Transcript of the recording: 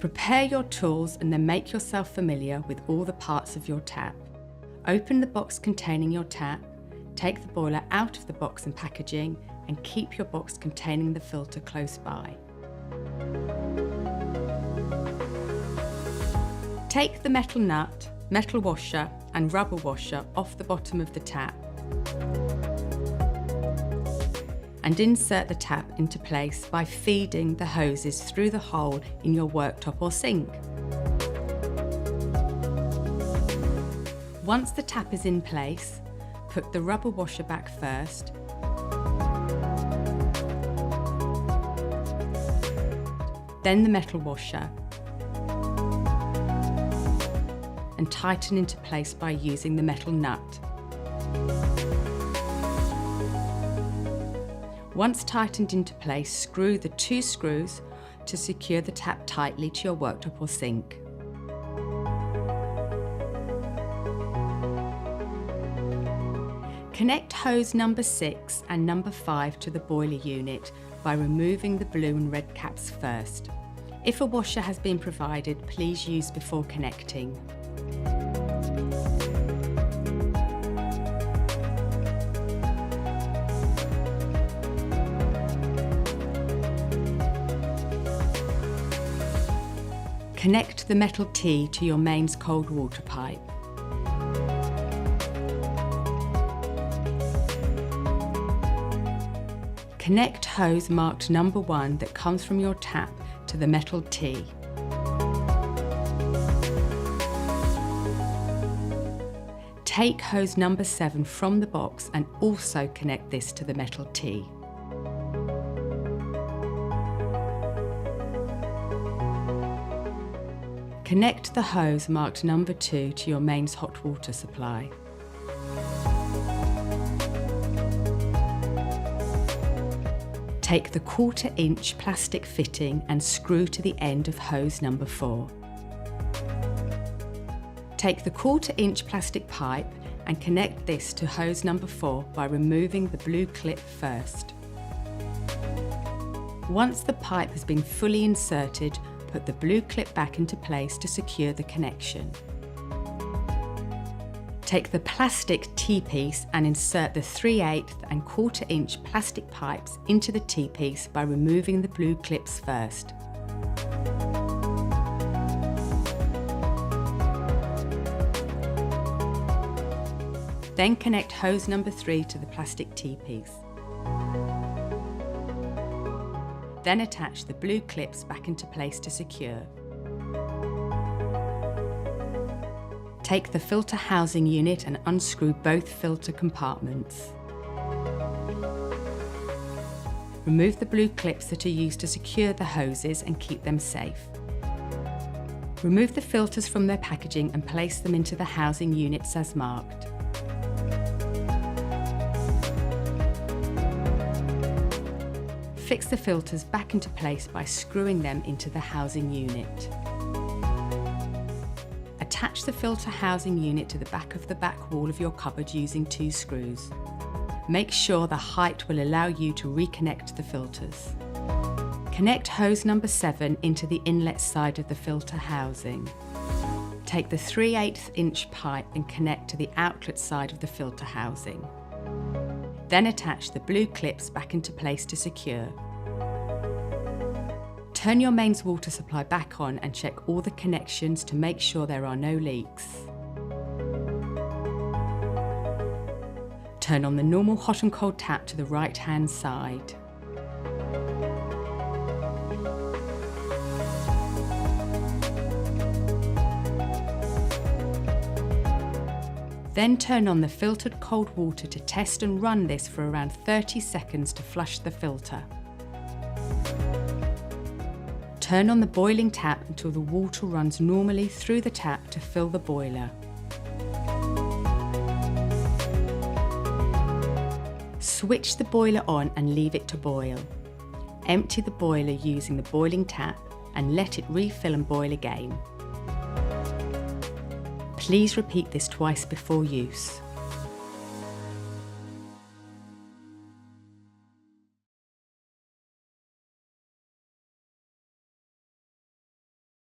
Prepare your tools and then make yourself familiar with all the parts of your tap. Open the box containing your tap, take the boiler out of the box and packaging, and keep your box containing the filter close by. Take the metal nut, metal washer and rubber washer off the bottom of the tap and insert the tap into place by feeding the hoses through the hole in your worktop or sink. Once the tap is in place, put the rubber washer back first, then the metal washer, and tighten into place by using the metal nut. Once tightened into place, screw the 2 screws to secure the tap tightly to your worktop or sink. Connect hose number 6 and number 5 to the boiler unit by removing the blue and red caps first. If a washer has been provided, please use before connecting. Connect the metal T to your mains cold water pipe. Connect hose marked number 1 that comes from your tap to the metal T. Take hose number 7 from the box and also connect this to the metal T. Connect the hose marked number 2 to your mains hot water supply. Take the 1/4 inch plastic fitting and screw to the end of hose number 4. Take the 1/4 inch plastic pipe and connect this to hose number 4 by removing the blue clip first. Once the pipe has been fully inserted, put the blue clip back into place to secure the connection. Take the plastic T-piece and insert the 3/8 and 1/4 inch plastic pipes into the T-piece by removing the blue clips first. Then connect hose number 3 to the plastic T-piece. Then attach the blue clips back into place to secure. Take the filter housing unit and unscrew both filter compartments. Remove the blue clips that are used to secure the hoses and keep them safe. Remove the filters from their packaging and place them into the housing units as marked. Fix the filters back into place by screwing them into the housing unit. Attach the filter housing unit to the back of the back wall of your cupboard using 2 screws. Make sure the height will allow you to reconnect the filters. Connect hose number 7 into the inlet side of the filter housing. Take the 3/8 inch pipe and connect to the outlet side of the filter housing. Then attach the blue clips back into place to secure. Turn your mains water supply back on and check all the connections to make sure there are no leaks. Turn on the normal hot and cold tap to the right-hand side. Then turn on the filtered cold water to test and run this for around 30 seconds to flush the filter. Turn on the boiling tap until the water runs normally through the tap to fill the boiler. Switch the boiler on and leave it to boil. Empty the boiler using the boiling tap and let it refill and boil again. Please repeat this twice before use.